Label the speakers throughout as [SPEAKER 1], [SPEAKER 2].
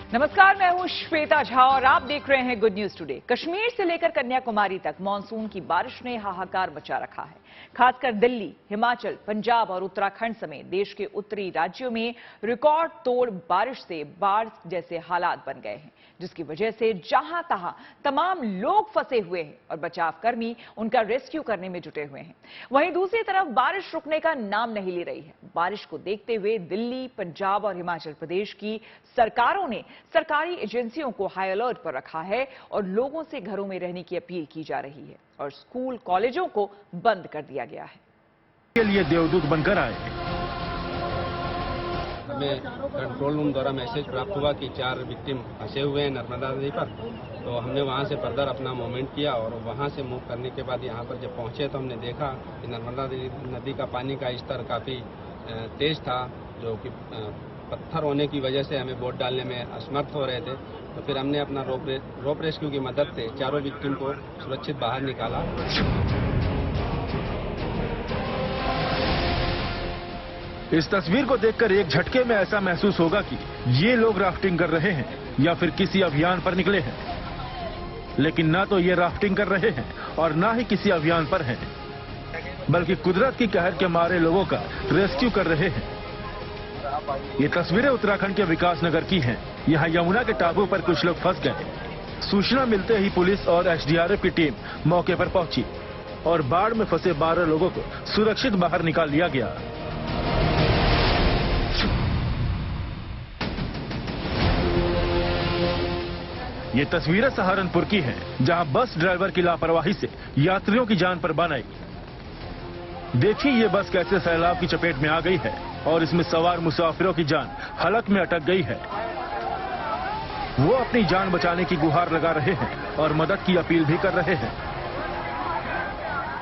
[SPEAKER 1] नमस्कार, मैं हूं श्वेता झा और आप देख रहे हैं गुड न्यूज टुडे। कश्मीर से लेकर कन्याकुमारी तक मानसून की बारिश ने हाहाकार मचा रखा है। खासकर दिल्ली, हिमाचल, पंजाब और उत्तराखंड समेत देश के उत्तरी राज्यों में रिकॉर्ड तोड़ बारिश से बाढ़ जैसे हालात बन गए हैं, जिसकी वजह से जहां तहां तमाम लोग फंसे हुए हैं और बचावकर्मी उनका रेस्क्यू करने में जुटे हुए हैं। वहीं दूसरी तरफ बारिश रुकने का नाम नहीं ले रही है। बारिश को देखते हुए दिल्ली, पंजाब और हिमाचल प्रदेश की सरकारों ने सरकारी एजेंसियों को हाई अलर्ट पर रखा है और लोगों से घरों में रहने की अपील की जा रही है और स्कूल कॉलेजों को बंद कर दिया गया है।
[SPEAKER 2] के लिए देवदूत बनकर आए।
[SPEAKER 3] हमें कंट्रोल रूम द्वारा मैसेज प्राप्त हुआ कि 4 विक्टिम फंसे हुए हैं नर्मदा नदी पर, तो हमने वहां से फर्दर अपना मूवमेंट किया और वहां से मूव करने के बाद यहां पर जब पहुंचे तो हमने देखा कि नर्मदा नदी का पानी का स्तर काफ़ी तेज था, जो कि पत्थर होने की वजह से हमें बोट डालने में असमर्थ हो रहे थे। तो फिर हमने अपना रोप रेस्क्यू की मदद से 4 विक्टिम को सुरक्षित बाहर निकाला।
[SPEAKER 2] इस तस्वीर को देखकर एक झटके में ऐसा महसूस होगा कि ये लोग राफ्टिंग कर रहे हैं या फिर किसी अभियान पर निकले हैं, लेकिन ना तो ये राफ्टिंग कर रहे हैं और ना ही किसी अभियान पर हैं, बल्कि कुदरत की कहर के मारे लोगों का रेस्क्यू कर रहे हैं। ये तस्वीरें उत्तराखंड के विकासनगर की हैं। यहाँ यमुना के टापू पर कुछ लोग फंस गए। सूचना मिलते ही पुलिस और एसडीआरएफ की टीम मौके पर पहुंची और बाढ़ में फंसे 12 लोगों को सुरक्षित बाहर निकाल लिया गया। ये तस्वीरें सहारनपुर की हैं, जहां बस ड्राइवर की लापरवाही से यात्रियों की जान पर बान आई। देखिए ये बस कैसे सैलाब की चपेट में आ गई है और इसमें सवार मुसाफिरों की जान हलक में अटक गई है। वो अपनी जान बचाने की गुहार लगा रहे हैं और मदद की अपील भी कर रहे हैं।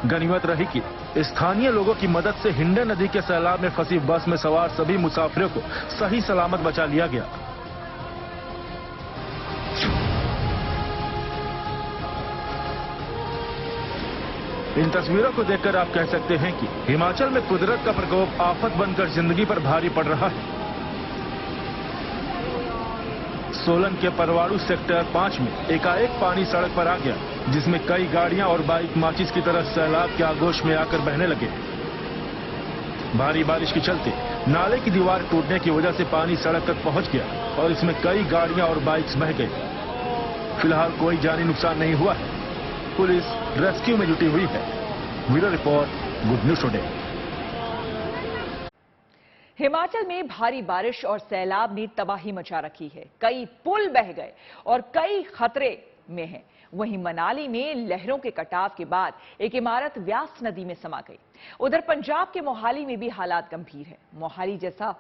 [SPEAKER 2] गनीमत रही कि स्थानीय लोगों की मदद से हिंडन नदी के सैलाब में फंसी बस में सवार सभी मुसाफिरों को सही सलामत बचा लिया गया। इन तस्वीरों को देखकर आप कह सकते हैं कि हिमाचल में कुदरत का प्रकोप आफत बनकर जिंदगी पर भारी पड़ रहा है। सोलन के परवाड़ू सेक्टर 5 में एकाएक पानी सड़क पर आ गया, जिसमें कई गाड़ियां और बाइक माचिस की तरह सैलाब के आगोश में आकर बहने लगे। भारी बारिश के चलते नाले की दीवार टूटने की वजह से पानी सड़क तक पहुंच गया और इसमें कई गाड़ियां और बाइक्स बह गई। फिलहाल कोई जानी नुकसान नहीं हुआ है। पुलिस रेस्क्यू में जुटी हुई है। Bureau report, good news today.
[SPEAKER 1] Himachal में भारी बारिश और सैलाब ने तबाही मचा रखी है। कई पुल बह गए और कई खतरे में हैं। वहीं मनाली में लहरों के कटाव के बाद एक इमारत व्यास नदी में समा गई। उधर पंजाब के मोहाली में भी हालात गंभीर है। मोहाली जैसा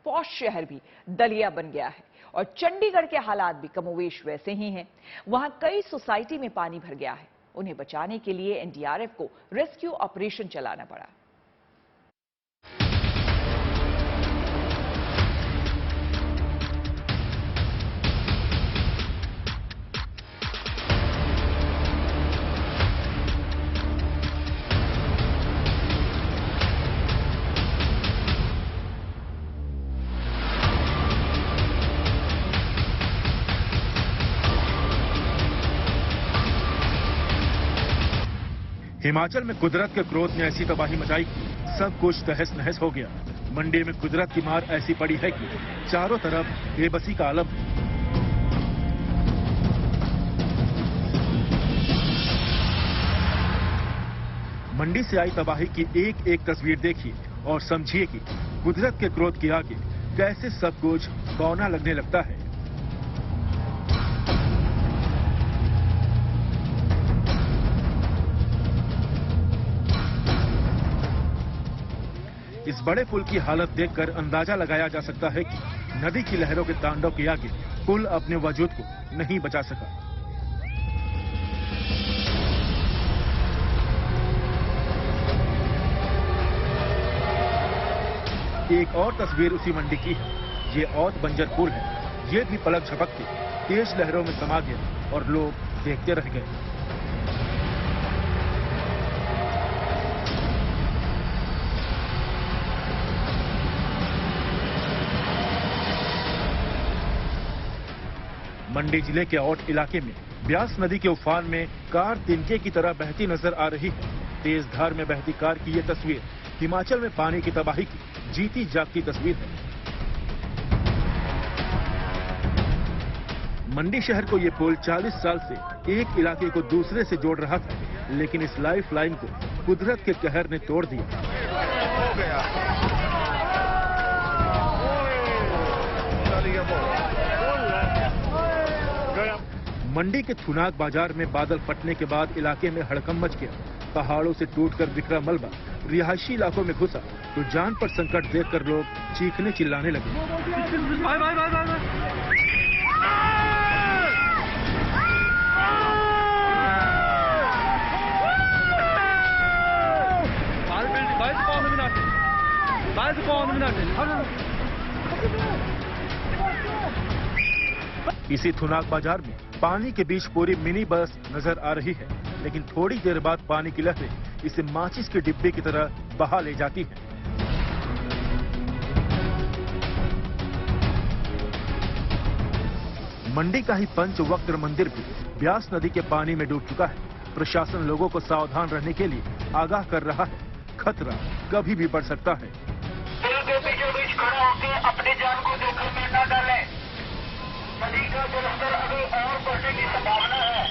[SPEAKER 1] पॉश शहर भी दलिया बन गया है और चंडीगढ़ के हालात भी कमोवेश वैसे ही हैं। वहां कई सोसाइटी में पानी भर गया है। उन्हें बचाने के लिए एनडीआरएफ को रेस्क्यू ऑपरेशन चलाना पड़ा।
[SPEAKER 2] हिमाचल में कुदरत के क्रोध ने ऐसी तबाही मचाई कि सब कुछ तहस नहस हो गया। मंडी में कुदरत की मार ऐसी पड़ी है कि चारों तरफ बेबसी का आलम है। मंडी से आई तबाही की एक एक तस्वीर देखिए और समझिए कि कुदरत के क्रोध के आगे कैसे सब कुछ बौना लगने लगता है। इस बड़े पुल की हालत देखकर अंदाजा लगाया जा सकता है कि नदी की लहरों के तांडव के आगे पुल अपने वजूद को नहीं बचा सका। एक और तस्वीर उसी मंडी की है। ये औत बंजर पुल है। ये भी पलक झपकते तेज लहरों में समा गया और लोग देखते रह गए। मंडी जिले के औट इलाके में ब्यास नदी के उफान में कार तिनके की तरह बहती नजर आ रही है। तेज धार में बहती कार की ये तस्वीर हिमाचल में पानी की तबाही की जीती जागती तस्वीर है। मंडी शहर को ये पुल 40 साल से एक इलाके को दूसरे से जोड़ रहा था, लेकिन इस लाइफ लाइन को कुदरत के कहर ने तोड़ दिया। मंडी के थुनाग बाजार में बादल फटने के बाद इलाके में हड़कंप मच गया। पहाड़ों से टूटकर बिखरा मलबा रिहायशी इलाकों में घुसा तो जान पर संकट देखकर लोग चीखने चिल्लाने लगे। इसी थुनाग बाजार में पानी के बीच पूरी मिनी बस नजर आ रही है, लेकिन थोड़ी देर बाद पानी की लहरें इसे माचिस के डिब्बे की तरह बहा ले जाती है। मंडी का ही पंचवक्त्र मंदिर भी ब्यास नदी के पानी में डूब चुका है। प्रशासन लोगों को सावधान रहने के लिए आगाह कर रहा है, खतरा कभी भी बढ़ सकता है।
[SPEAKER 4] पुल के बीचों बीच खड़ा होकर अपनी जान को जोखिम में न डालें। नदी का जलस्तर अभी और बढ़ने की संभावना है।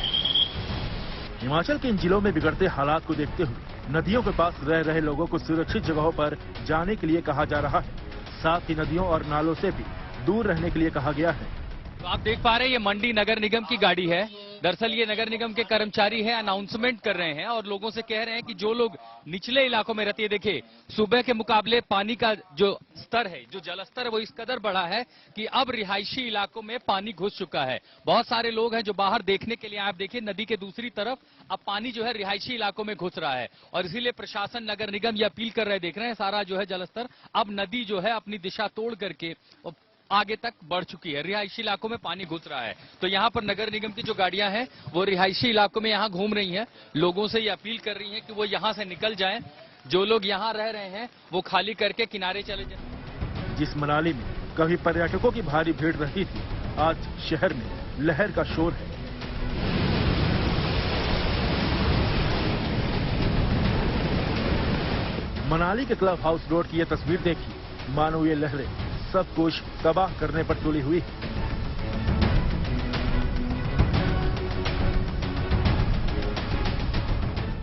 [SPEAKER 2] हिमाचल के इन जिलों में बिगड़ते हालात को देखते हुए नदियों के पास रह रहे लोगों को सुरक्षित जगहों पर जाने के लिए कहा जा रहा है। साथ ही नदियों और नालों से भी दूर रहने के लिए कहा गया है।
[SPEAKER 5] तो आप देख पा रहे हैं ये मंडी नगर निगम की गाड़ी है। दरअसल ये नगर निगम के कर्मचारी हैं, अनाउंसमेंट कर रहे हैं और लोगों से कह रहे हैं कि जो लोग निचले इलाकों में रहते हैं, देखिए सुबह के मुकाबले पानी का जो स्तर है, जो जल स्तर है वो इस कदर बढ़ा है कि अब रिहायशी इलाकों में पानी घुस चुका है। बहुत सारे लोग हैं जो बाहर देखने के लिए, आप देखिए नदी के दूसरी तरफ अब पानी जो है रिहायशी इलाकों में घुस रहा है और इसीलिए प्रशासन नगर निगम ये अपील कर रहे हैं। देख रहे हैं सारा जो है जलस्तर, अब नदी जो है अपनी दिशा तोड़ करके आगे तक बढ़ चुकी है, रिहायशी इलाकों में पानी घुस रहा है। तो यहाँ पर नगर निगम की जो गाड़ियां हैं वो रिहायशी इलाकों में यहाँ घूम रही हैं, लोगों से ये अपील कर रही हैं कि वो यहाँ से निकल जाएं। जो लोग यहाँ रह रहे हैं वो खाली करके किनारे चले जाएं।
[SPEAKER 2] जिस मनाली में कभी पर्यटकों की भारी भीड़ रहती थी, आज शहर में लहर का शोर है। मनाली के क्लब हाउस रोड की यह तस्वीर देखिए, मानो ये लहरें सब कुछ तबाह करने पर तुली हुई है।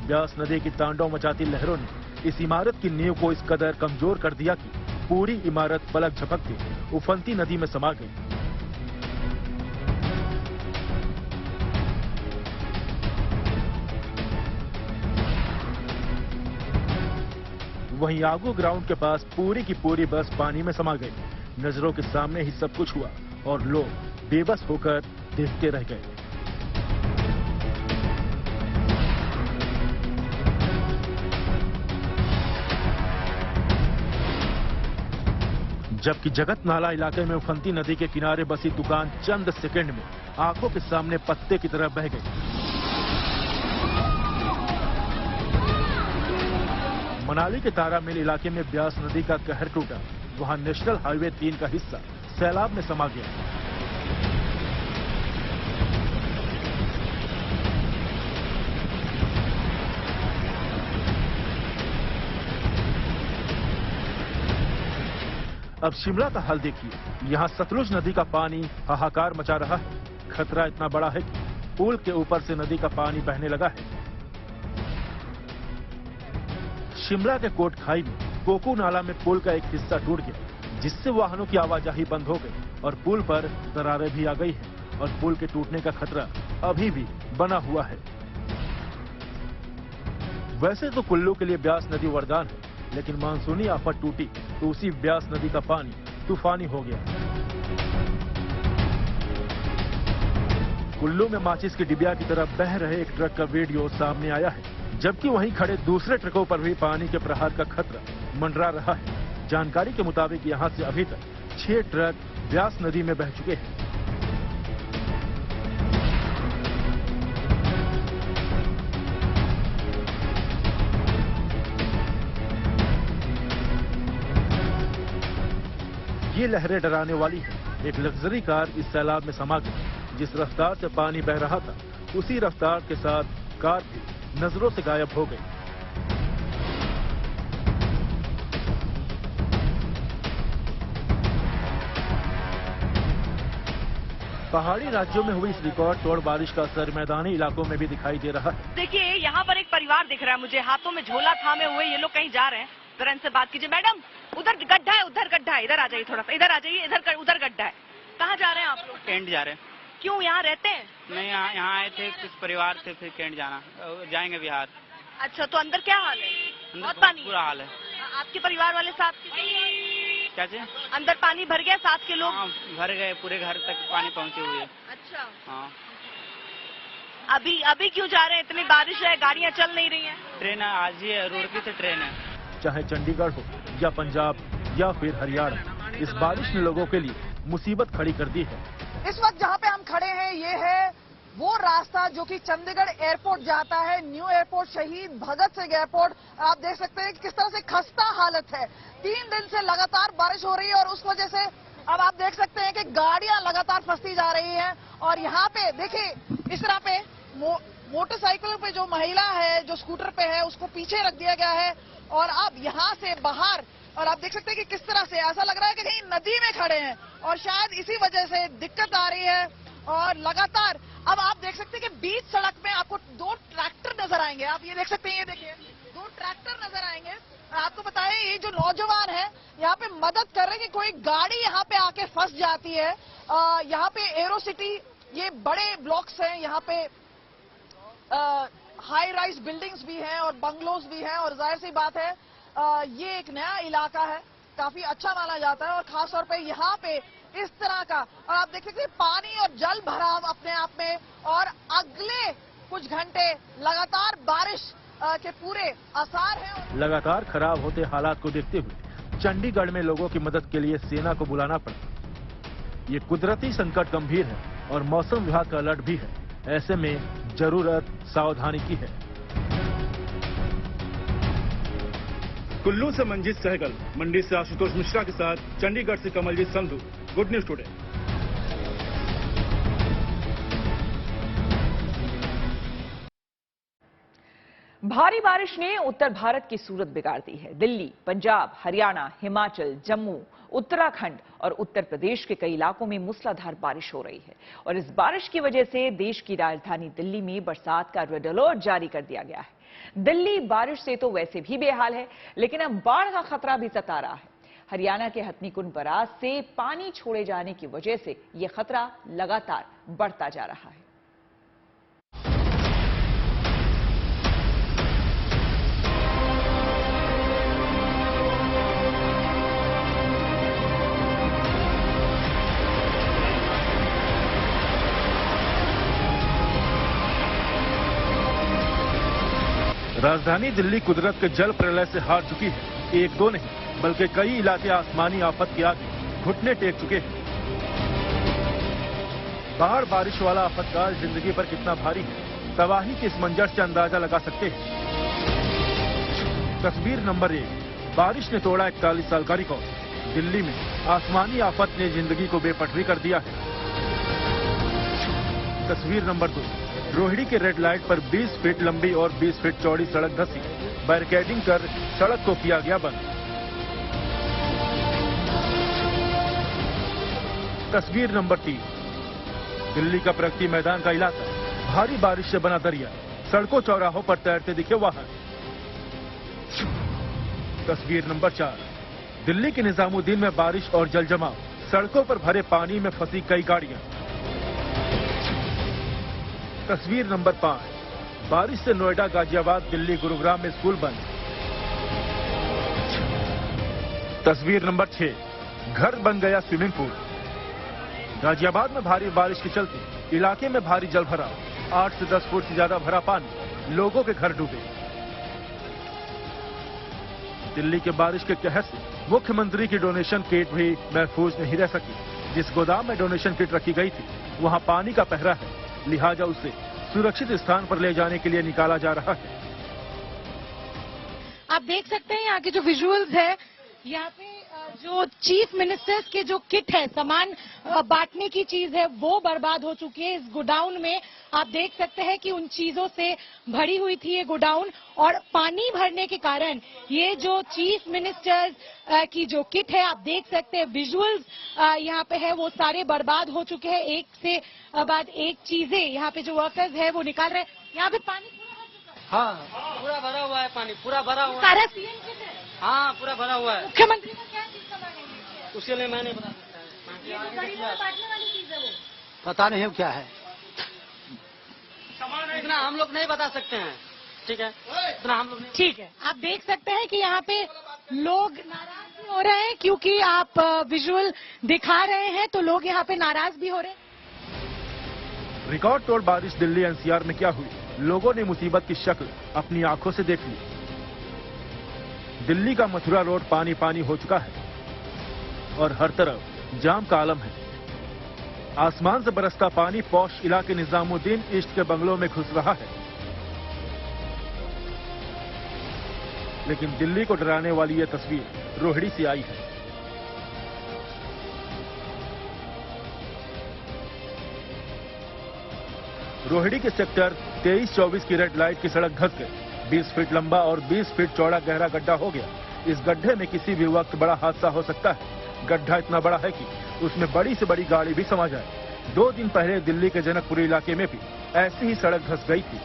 [SPEAKER 2] ब्यास नदी की तांडव मचाती लहरों ने इस इमारत की नींव को इस कदर कमजोर कर दिया कि पूरी इमारत पलक झपकते उफनती नदी में समा गई। वहीं आगू ग्राउंड के पास पूरी की पूरी बस पानी में समा गई। नजरों के सामने ही सब कुछ हुआ और लोग बेबस होकर देखते रह गए। जबकि जगत नाला इलाके में उफनती नदी के किनारे बसी दुकान चंद सेकंड में आंखों के सामने पत्ते की तरह बह गई। मनाली के तारा मिल इलाके में ब्यास नदी का कहर टूटा। वहां नेशनल हाईवे 3 का हिस्सा सैलाब में समा गया। अब शिमला का हाल देखिए। यहां सतलुज नदी का पानी हाहाकार मचा रहा है। खतरा इतना बड़ा है कि पुल के ऊपर से नदी का पानी बहने लगा है। शिमला के कोट खाई में कोकू नाला में पुल का एक हिस्सा टूट गया, जिससे वाहनों की आवाजाही बंद हो गई और पुल पर दरारें भी आ गई हैं और पुल के टूटने का खतरा अभी भी बना हुआ है। वैसे तो कुल्लू के लिए ब्यास नदी वरदान है, लेकिन मानसूनी आफत टूटी तो उसी ब्यास नदी का पानी तूफानी हो गया। कुल्लू में माचिस की डिबिया की तरह बह रहे एक ट्रक का वीडियो सामने आया है, जबकि वहीं खड़े दूसरे ट्रकों पर भी पानी के प्रहार का खतरा मंडरा रहा है। जानकारी के मुताबिक यहां से अभी तक 6 ट्रक ब्यास नदी में बह चुके हैं। ये लहरें डराने वाली हैं। एक लग्जरी कार इस सैलाब में समा गई, जिस रफ्तार से पानी बह रहा था उसी रफ्तार के साथ कार भी नजरों से गायब हो गई। पहाड़ी राज्यों में हुई इस रिकॉर्ड तोड़ बारिश का असर मैदानी इलाकों में भी दिखाई दे रहा है।
[SPEAKER 6] देखिए यहाँ पर एक परिवार दिख रहा है मुझे, हाथों में झोला थामे हुए ये लोग कहीं जा रहे हैं। जरा इनसे बात कीजिए। मैडम, उधर गड्ढा है, उधर गड्ढा है, इधर आ जाइए थोड़ा सा, इधर आ जाइए, इधर उधर गड्ढा है। कहाँ जा रहे हैं आप लोग?
[SPEAKER 7] कैंट जा रहे हैं।
[SPEAKER 6] क्यों, यहाँ रहते हैं?
[SPEAKER 7] नहीं, यहाँ आए थे, कुछ परिवार थे, फिर कैंट जाना, जाएंगे बिहार।
[SPEAKER 6] अच्छा, तो अंदर क्या हाल है?
[SPEAKER 7] अंदर
[SPEAKER 6] बहुत पानी
[SPEAKER 7] बुरा हाल है।
[SPEAKER 6] आपके परिवार वाले साथ
[SPEAKER 7] क्या चीज?
[SPEAKER 6] अंदर पानी भर गया, साथ के लोग?
[SPEAKER 7] हाँ, भर गए, पूरे घर तक पानी पहुँचे हुए।
[SPEAKER 6] अच्छा,
[SPEAKER 7] हाँ।
[SPEAKER 6] अभी क्यों जा रहे हैं? इतनी बारिश है, गाड़ियाँ चल नहीं रही हैं।
[SPEAKER 7] ट्रेन आज ही है, रुड़की से ट्रेन है।
[SPEAKER 2] चाहे चंडीगढ़ हो या पंजाब या फिर हरियाणा, इस बारिश ने लोगों के लिए मुसीबत खड़ी कर दी है।
[SPEAKER 8] इस वक्त जहां पे हम खड़े हैं ये है वो रास्ता जो कि चंडीगढ़ एयरपोर्ट जाता है, न्यू एयरपोर्ट, शहीद भगत सिंह एयरपोर्ट। आप देख सकते हैं कि किस तरह से खस्ता हालत है। 3 दिन से लगातार बारिश हो रही है और उस वजह से अब आप देख सकते हैं कि गाड़ियां लगातार फंसती जा रही हैं। और यहाँ पे देखिए इस तरह पे मोटरसाइकिल पे जो महिला है, जो स्कूटर पे है, उसको पीछे रख दिया गया है और अब यहाँ से बाहर, और आप देख सकते हैं कि किस तरह से ऐसा लग रहा है कि कहीं नदी में खड़े हैं और शायद इसी वजह से दिक्कत आ रही है। और लगातार अब आप देख सकते हैं कि बीच सड़क में आपको 2 ट्रैक्टर नजर आएंगे। आप ये देख सकते हैं, ये देखिए 2 ट्रैक्टर नजर आएंगे। आपको बताएं ये जो नौजवान है यहाँ पे मदद कर रहे हैं कि कोई गाड़ी यहाँ पे आके फंस जाती है। यहाँ पे एरो सिटी, ये बड़े ब्लॉक्स हैं, यहाँ पे हाई राइज बिल्डिंग्स भी हैं और बंगलोज भी हैं और जाहिर सी बात है ये एक नया इलाका है, काफी अच्छा माना जाता है और खासतौर पे यहाँ पे इस तरह का, और आप देख सकते हैं पानी और जल भराव अपने आप में। और अगले कुछ घंटे लगातार बारिश के पूरे आसार हैं।
[SPEAKER 2] लगातार खराब होते हालात को देखते हुए चंडीगढ़ में लोगों की मदद के लिए सेना को बुलाना पड़ा। ये कुदरती संकट गंभीर है और मौसम विभाग का अलर्ट भी है। ऐसे में जरूरत सावधानी की है। कुल्लू से मंजीत सहगल, मंडी से आशुतोष मिश्रा के साथ चंडीगढ़ से Kamaljeet Sandhu, good news today.
[SPEAKER 1] भारी बारिश ने उत्तर भारत की सूरत बिगाड़ दी है। दिल्ली, पंजाब, हरियाणा, हिमाचल, जम्मू, उत्तराखंड और उत्तर प्रदेश के कई इलाकों में मूसलाधार बारिश हो रही है और इस बारिश की वजह से देश की राजधानी दिल्ली में बरसात का रेड अलर्ट जारी कर दिया गया है। दिल्ली बारिश से तो वैसे भी बेहाल है, लेकिन अब बाढ़ का खतरा भी सता रहा है। हरियाणा के हथनीकुंड बराज से पानी छोड़े जाने की वजह से यह खतरा लगातार बढ़ता जा रहा है।
[SPEAKER 2] राजधानी दिल्ली कुदरत के जल प्रलय से हार चुकी है। 1-2 नहीं बल्कि कई इलाके आसमानी आफत के आगे घुटने टेक चुके हैं। बाढ़ बारिश वाला आफतकाल जिंदगी पर कितना भारी है, तबाही के इस मंजर से अंदाजा लगा सकते हैं। तस्वीर नंबर 1, बारिश ने तोड़ा 41 साल का रिकॉर्ड। दिल्ली में आसमानी आफत ने जिंदगी को बेपटरी कर दिया है। तस्वीर नंबर 2, रोहिणी के रेड लाइट पर 20 फीट लंबी और 20 फीट चौड़ी सड़क धंसी, बैरिकेडिंग कर सड़क को किया गया बंद। तस्वीर नंबर 3, दिल्ली का प्रगति मैदान का इलाका, भारी बारिश से बना दरिया, सड़कों चौराहों पर तैरते दिखे वाहन। तस्वीर नंबर 4, दिल्ली के निजामुद्दीन में बारिश और जल जमाव, सड़कों पर भरे पानी में फंसी कई गाड़ियां। तस्वीर नंबर 5, बारिश से नोएडा, गाजियाबाद, दिल्ली, गुरुग्राम में स्कूल बंद। तस्वीर नंबर 6, घर बन गया स्विमिंग पूल। गाजियाबाद में भारी बारिश के चलते इलाके में भारी जल भराव, 8 से 10 फुट से ज्यादा भरा पानी, लोगों के घर डूबे। दिल्ली के बारिश के कहर से मुख्यमंत्री की डोनेशन किट भी महफूज नहीं रह सकी। जिस गोदाम में डोनेशन किट रखी गई थी वहां पानी का पहरा है, लिहाजा उसे सुरक्षित स्थान पर ले जाने के लिए निकाला जा रहा है।
[SPEAKER 8] आप देख सकते हैं यहाँ के जो विजुअल्स है, यहाँ पे
[SPEAKER 9] जो चीफ मिनिस्टर्स के जो किट है, सामान बांटने की चीज है, वो बर्बाद हो चुकी है। इस गोडाउन में आप देख सकते हैं कि उन चीजों से भरी हुई थी ये गोडाउन, और पानी भरने के कारण ये जो चीफ मिनिस्टर्स की जो किट है, आप देख सकते हैं विजुअल्स यहाँ पे है, वो सारे बर्बाद हो चुके हैं। एक से बाद एक चीजें यहाँ पे जो वर्कर्स है वो निकाल रहे हैं। यहाँ पे पानी
[SPEAKER 10] हाँ पूरा भरा हुआ है, पानी पूरा भरा हुआ है।
[SPEAKER 9] सारा सीएम किट है?
[SPEAKER 10] हाँ पूरा भरा हुआ है।
[SPEAKER 9] मुख्यमंत्री को क्या चीज का मांगेंगे?
[SPEAKER 10] उसके लिए मैं नहीं बता सकता है।
[SPEAKER 9] बांटने वाली चीज है वो?
[SPEAKER 10] पता नहीं है क्या है, इतना हम लोग नहीं बता सकते हैं। ठीक है, इतना हम लोग नहीं।
[SPEAKER 9] ठीक है, आप देख सकते हैं कि यहाँ पे लोग नाराज भी हो रहे हैं, क्योंकि आप विजुअल दिखा रहे हैं तो लोग यहाँ पे नाराज भी हो रहे हैं।
[SPEAKER 2] रिकॉर्ड तोड़ बारिश दिल्ली एनसीआर में क्या हुई, लोगों ने मुसीबत की शक्ल अपनी आंखों से देख ली। दिल्ली का मथुरा रोड पानी पानी हो चुका है और हर तरफ जाम का आलम है। आसमान से बरसता पानी पौश इलाके निजामुद्दीन ईस्ट के बंगलों में घुस रहा है। लेकिन दिल्ली को डराने वाली यह तस्वीर रोहिणी से आई है। रोहिणी के सेक्टर 23-24 की रेड लाइट की सड़क धंस गई। 20 फीट लंबा और 20 फीट चौड़ा गहरा गड्ढा हो गया। इस गड्ढे में किसी भी वक्त बड़ा हादसा हो सकता है। गड्ढा इतना बड़ा है कि उसमें बड़ी से बड़ी गाड़ी भी समा जाए। 2 दिन पहले दिल्ली के जनकपुरी इलाके में भी ऐसी ही सड़क धंस गई थी।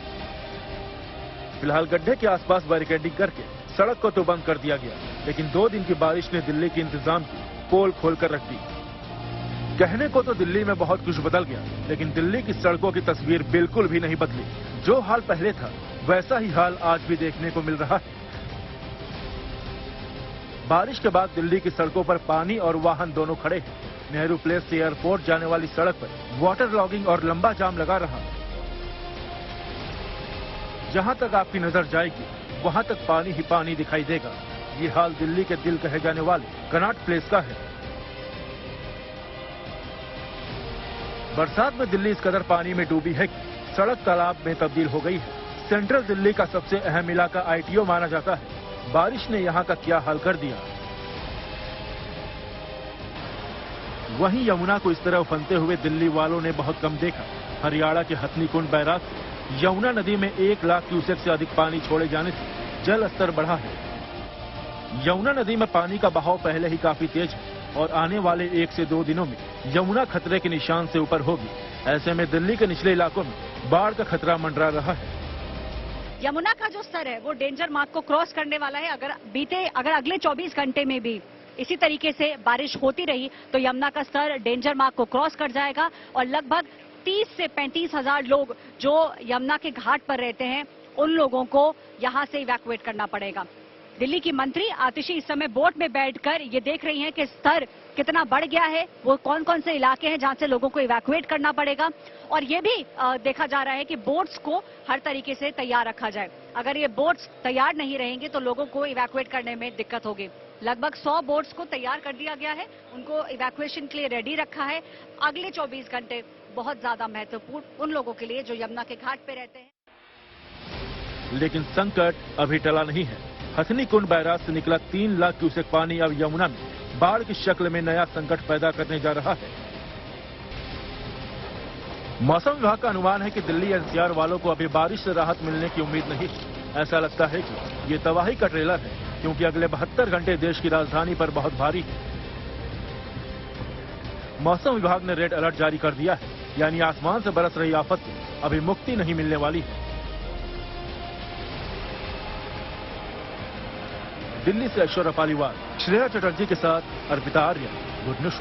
[SPEAKER 2] फिलहाल गड्ढे के आसपास बैरिकेडिंग करके सड़क को तो बंद कर दिया गया, लेकिन 2 दिन की बारिश ने दिल्ली के इंतजाम की पोल खोल कर रख दी। कहने को तो दिल्ली में बहुत कुछ बदल गया, लेकिन दिल्ली की सड़कों की तस्वीर बिल्कुल भी नहीं बदली। जो हाल पहले था वैसा ही हाल आज भी देखने को मिल रहा है। बारिश के बाद दिल्ली की सड़कों पर पानी और वाहन दोनों खड़े हैं। नेहरू प्लेस से एयरपोर्ट जाने वाली सड़क पर वाटर लॉगिंग और लंबा जाम लगा रहा है। जहां तक आपकी नजर जाएगी वहां तक पानी ही पानी दिखाई देगा। ये हाल दिल्ली के दिल कहे जाने वाले कनॉट प्लेस का है। बरसात में दिल्ली इस कदर पानी में डूबी है कि सड़क तालाब में तब्दील हो गई है। सेंट्रल दिल्ली का सबसे अहम इलाका आईटीओ माना जाता है। बारिश ने यहां का क्या हाल कर दिया। वहीं यमुना को इस तरह उफनते हुए दिल्ली वालों ने बहुत कम देखा। हरियाणा के हथनीकुंड बैराज से यमुना नदी में 1 लाख क्यूसेक से अधिक पानी छोड़े जाने से जल स्तर बढ़ा है। यमुना नदी में पानी का बहाव पहले ही काफी तेज है और आने वाले 1 से 2 दिनों में यमुना खतरे के निशान से ऊपर होगी। ऐसे में दिल्ली के निचले इलाकों में बाढ़ का खतरा मंडरा रहा है।
[SPEAKER 11] यमुना का जो स्तर है वो डेंजर मार्क को क्रॉस करने वाला है। अगर अगले 24 घंटे में भी इसी तरीके से बारिश होती रही तो यमुना का स्तर डेंजर मार्क को क्रॉस कर जाएगा और लगभग 30 से 35 हजार लोग जो यमुना के घाट पर रहते हैं उन लोगों को यहां से इवैक्यूएट करना पड़ेगा। दिल्ली की मंत्री आतिशी इस समय बोट में बैठकर ये देख रही हैं कि स्तर कितना बढ़ गया है, वो कौन कौन से इलाके हैं जहां से लोगों को इवैक्यूएट करना पड़ेगा। और ये भी देखा जा रहा है कि बोट्स को हर तरीके से तैयार रखा जाए। अगर ये बोट्स तैयार नहीं रहेंगे तो लोगों को इवैक्यूएट करने में दिक्कत होगी। लगभग 100 बोट्स को तैयार कर दिया गया है, उनको इवैक्यूएशन के लिए रेडी रखा है। अगले 24 घंटे बहुत ज्यादा महत्वपूर्ण उन लोगों के लिए जो यमुना के घाट पे रहते हैं।
[SPEAKER 2] लेकिन संकट अभी टला नहीं है। हथनीकुंड बैराज से निकला 3 लाख क्यूसेक पानी अब यमुना में बाढ़ की शक्ल में नया संकट पैदा करने जा रहा है। मौसम विभाग का अनुमान है कि दिल्ली एनसीआर वालों को अभी बारिश से राहत मिलने की उम्मीद नहीं है। ऐसा लगता है कि ये तबाही का ट्रेलर है, क्योंकि अगले 72 घंटे देश की राजधानी पर बहुत भारी है। मौसम विभाग ने रेड अलर्ट जारी कर दिया है, यानी आसमान से बरस रही आफत से अभी मुक्ति नहीं मिलने वाली है। दिल्ली से अशोर अपालीवाल, श्रेया चटर्जी के साथ अर्पिता आर्य, गुड न्यूज।